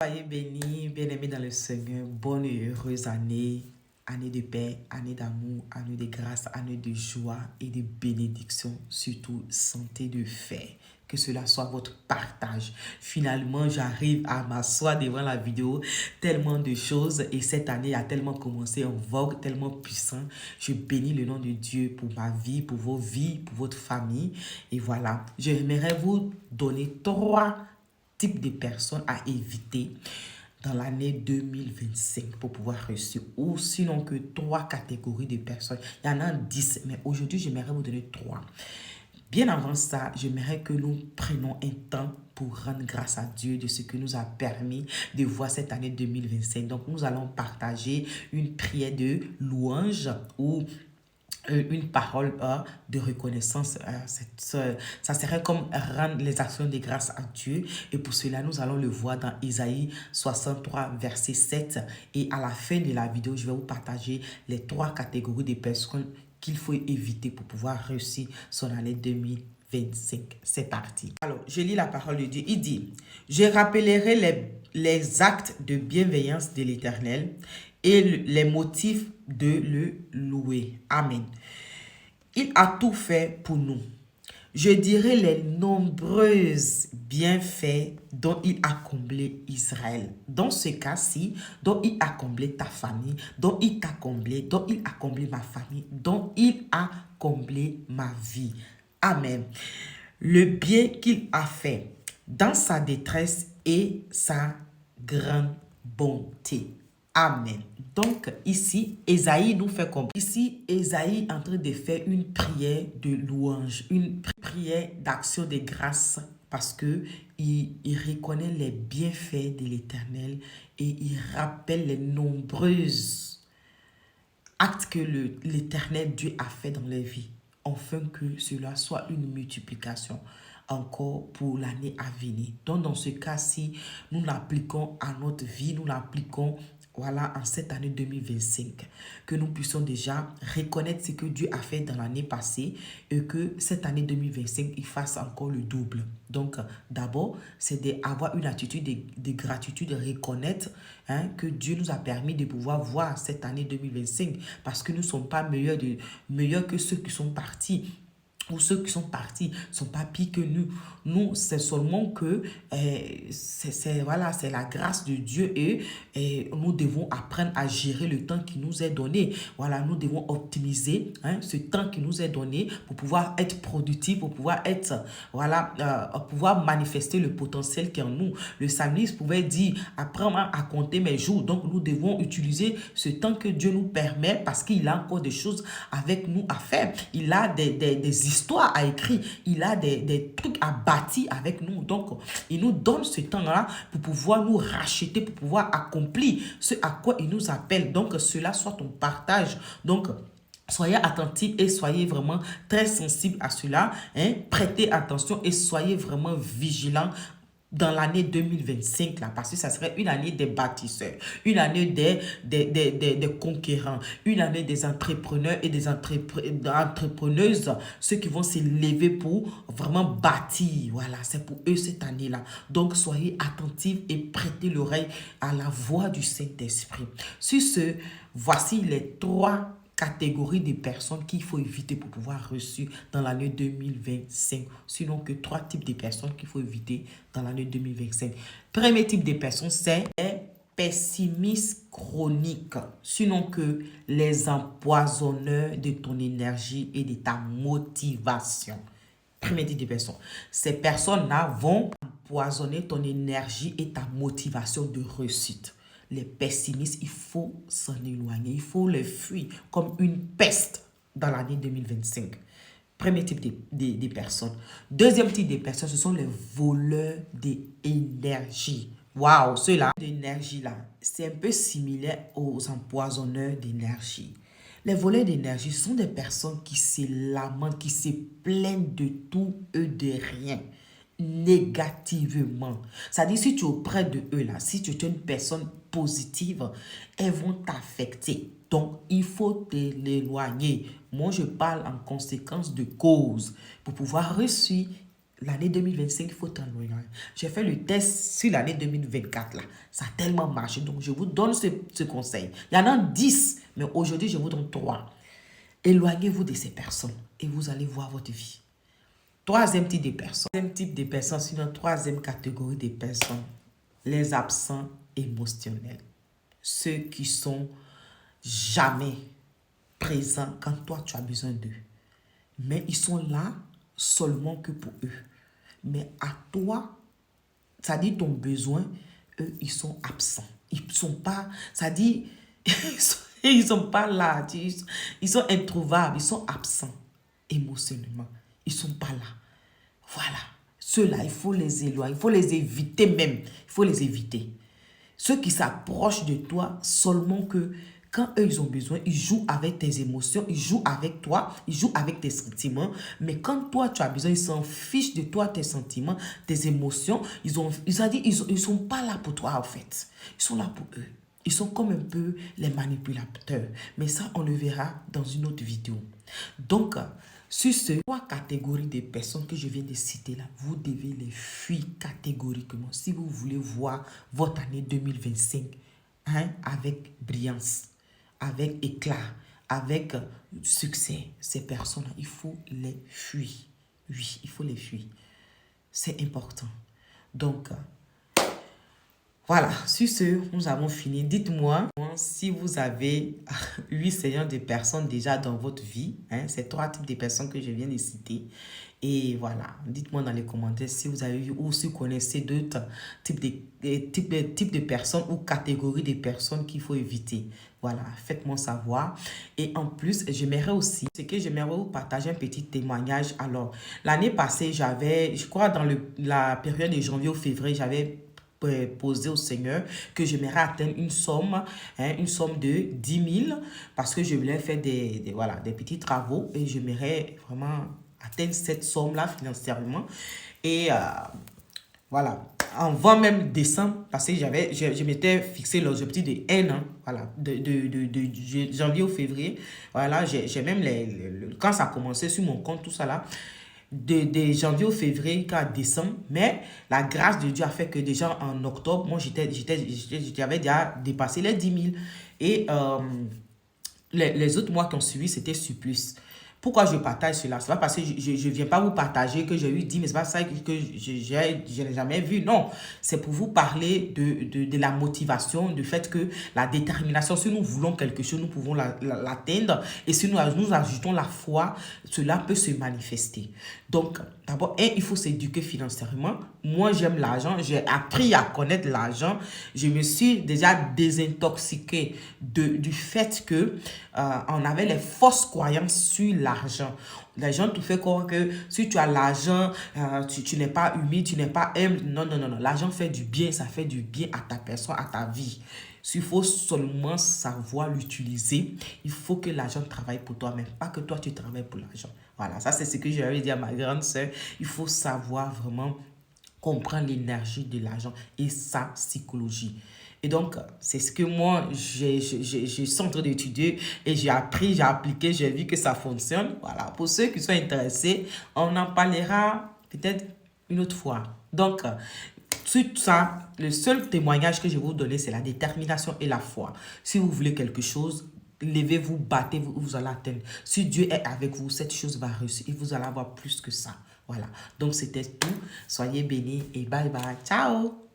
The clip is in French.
Soyez bénis, bien-aimés dans le Seigneur. Bonne et heureuse année. Année de paix, année d'amour, année de grâce, année de joie et de bénédiction. Surtout, santé de fait. Que cela soit votre partage. Finalement, j'arrive à m'asseoir devant la vidéo. Tellement de choses. Et cette année a tellement commencé en vogue, tellement puissant. Je bénis le nom de Dieu pour ma vie, pour vos vies, pour votre famille. Et voilà, j'aimerais vous donner 3 types de personnes à éviter dans l'année 2025 pour pouvoir réussir. Ou sinon que 3 catégories de personnes. Il y en a 10, mais aujourd'hui, j'aimerais vous donner 3. Bien avant ça, j'aimerais que nous prenions un temps pour rendre grâce à Dieu de ce que nous a permis de voir cette année 2025. Donc, nous allons partager une prière de louange ou une parole de reconnaissance. Ça serait comme rendre les actions de grâce à Dieu. Et pour cela, nous allons le voir dans Isaïe 63, verset 7. Et à la fin de la vidéo, je vais vous partager les 3 catégories de personnes qu'il faut éviter pour pouvoir réussir son année 2025. C'est parti. Alors, je lis la parole de Dieu. Il dit, « Je rappellerai les actes de bienveillance de l'Éternel et les motifs de le louer. » Amen. Il a tout fait pour nous. Je dirai les nombreux bienfaits dont il a comblé Israël. Dans ce cas-ci, dont il a comblé ta famille, dont il t'a comblé, dont il a comblé ma famille, dont il a comblé ma vie. Amen. Le bien qu'il a fait dans sa détresse et sa grande bonté. Amen. Donc, ici, Ésaïe nous fait comprendre. Ici, Ésaïe est en train de faire une prière de louange, une prière d'action de grâce parce que il reconnaît les bienfaits de l'Éternel et il rappelle les nombreux actes que l'Éternel Dieu a fait dans les vies, afin que cela soit une multiplication encore pour l'année à venir. Donc, dans ce cas-ci, nous l'appliquons à notre vie, nous l'appliquons voilà, en cette année 2025, que nous puissions déjà reconnaître ce que Dieu a fait dans l'année passée et que cette année 2025, il fasse encore le double. Donc, d'abord, c'est d'avoir une attitude de gratitude, de reconnaître que Dieu nous a permis de pouvoir voir cette année 2025 parce que nous ne sommes pas meilleurs que ceux qui sont partis. Ou ceux qui sont partis ne sont pas pires que nous. Nous, c'est seulement que voilà, c'est la grâce de Dieu et nous devons apprendre à gérer le temps qui nous est donné. Voilà, nous devons optimiser ce temps qui nous est donné pour pouvoir être productif, pour pouvoir être, voilà, pouvoir manifester le potentiel qui est en nous. Le psalmiste pouvait dire, apprends à compter mes jours. Donc, nous devons utiliser ce temps que Dieu nous permet parce qu'il a encore des choses avec nous à faire. Il a des histoires à écrire. Il a des trucs à bâtir avec nous. Donc, il nous donne ce temps-là pour pouvoir nous racheter, pour pouvoir accomplir ce à quoi il nous appelle. Donc, cela soit ton partage. Donc, soyez attentifs et soyez vraiment très sensibles à cela. Prêtez attention et soyez vraiment vigilants dans l'année 2025, là, parce que ça serait une année des bâtisseurs, une année des conquérants, une année des entrepreneurs et des entrepreneuses, ceux qui vont se lever pour vraiment bâtir. Voilà, c'est pour eux cette année-là. Donc, soyez attentifs et prêtez l'oreille à la voix du Saint-Esprit. Sur ce, voici les 3 catégories de personnes qu'il faut éviter pour pouvoir réussir dans l'année 2025. Sinon que 3 types de personnes qu'il faut éviter dans l'année 2025. Premier type de personnes, c'est les pessimistes chroniques. Sinon que les empoisonneurs de ton énergie et de ta motivation. Premier type de personnes. Ces personnes-là vont empoisonner ton énergie et ta motivation de réussite. Les pessimistes, il faut s'en éloigner. Il faut les fuir comme une peste dans l'année 2025. Premier type de personnes. Deuxième type de personnes, ce sont les voleurs d'énergie. Waouh, ceux-là, d'énergie-là, c'est un peu similaire aux empoisonneurs d'énergie. Les voleurs d'énergie sont des personnes qui se lamentent, qui se plaignent de tout et de rien négativement. C'est-à-dire, si tu es auprès de eux, là, si tu es une personne positive, elles vont t'affecter. Donc, il faut te l'éloigner. Moi, je parle en conséquence de cause. Pour pouvoir réussir, l'année 2025, il faut t'ennuyer. J'ai fait le test sur l'année 2024, là. Ça a tellement marché. Donc, je vous donne ce conseil. Il y en a 10, mais aujourd'hui, je vous donne 3. Éloignez-vous de ces personnes et vous allez voir votre vie. Troisième type de personnes. Troisième type de personnes, sinon troisième catégorie de personnes. Les absents émotionnels. Ceux qui sont jamais présents quand toi, tu as besoin d'eux. Mais ils sont là seulement que pour eux. Mais à toi, ça dit ton besoin, eux, ils sont absents. Ils sont pas, ça dit, ils sont pas là. Ils sont introuvables, ils sont absents émotionnellement. Ils sont pas là. Voilà. Ceux-là, il faut les éloigner, il faut les éviter même. Il faut les éviter. Ceux qui s'approchent de toi seulement que quand eux, ils ont besoin, ils jouent avec tes émotions, ils jouent avec toi, ils jouent avec tes sentiments. Mais quand toi, tu as besoin, ils s'en fichent de toi, tes sentiments, tes émotions. Ils sont pas là pour toi, en fait. Ils sont là pour eux. Ils sont comme un peu les manipulateurs. Mais ça, on le verra dans une autre vidéo. Donc, sur ces 3 catégories de personnes que je viens de citer là, vous devez les fuir catégoriquement si vous voulez voir votre année 2025 avec brillance, avec éclat, avec succès. Ces personnes-là, il faut les fuir. Oui, il faut les fuir. C'est important. Donc, voilà, sur ce, nous avons fini. Dites-moi si vous avez 8 seigneurs de personnes déjà dans votre vie. Ces 3 types de personnes que je viens de citer. Et voilà, dites-moi dans les commentaires si vous avez vu ou si vous connaissez d'autres types de personnes ou catégories de personnes qu'il faut éviter. Voilà, faites-moi savoir. Et en plus, j'aimerais aussi, j'aimerais vous partager un petit témoignage. Alors, l'année passée, je crois dans la période de janvier au février, j'avais poser au Seigneur que j'aimerais atteindre une somme de 10 000 parce que je voulais faire des petits travaux et j'aimerais vraiment atteindre cette somme-là financièrement. Et voilà, avant même décembre, parce que je m'étais fixé l'objectif de 1 an, voilà, de janvier au février. Voilà, j'ai même quand ça a commencé sur mon compte, tout ça là, de janvier au février qu'à décembre, mais la grâce de Dieu a fait que déjà en octobre, moi j'avais déjà dépassé les 10 000 et les autres mois qui ont suivi, c'était surplus. Pourquoi je partage cela? C'est pas parce que je ne viens pas vous partager que j'ai eu 10, mais c'est pas ça que je n'ai jamais vu. Non, c'est pour vous parler de la motivation, du fait que la détermination, si nous voulons quelque chose, nous pouvons l'atteindre. Et si nous ajoutons la foi, cela peut se manifester. Donc, d'abord, il faut s'éduquer financièrement. Moi, j'aime l'argent. J'ai appris à connaître l'argent. Je me suis déjà désintoxiqué du fait que on avait les fausses croyances sur l'argent. Les gens te font croire que si tu as l'argent, tu n'es pas humide, tu n'es pas humble. Non, non, non, non. L'argent fait du bien, ça fait du bien à ta personne, à ta vie. Il faut seulement savoir l'utiliser. Il faut que l'argent travaille pour toi, mais pas que toi tu travailles pour l'argent. Voilà, ça c'est ce que j'avais dit à ma grande sœur. Il faut savoir vraiment comprendre l'énergie de l'argent et sa psychologie. Et donc, c'est ce que moi, je suis en train d'étudier et j'ai appris, j'ai appliqué, j'ai vu que ça fonctionne. Voilà, pour ceux qui sont intéressés, on en parlera peut-être une autre fois. Donc, sur ça, le seul témoignage que je vais vous donner, c'est la détermination et la foi. Si vous voulez quelque chose, levez-vous, battez-vous, vous allez atteindre. Si Dieu est avec vous, cette chose va réussir et vous allez avoir plus que ça. Voilà, donc c'était tout. Soyez bénis et bye bye. Ciao!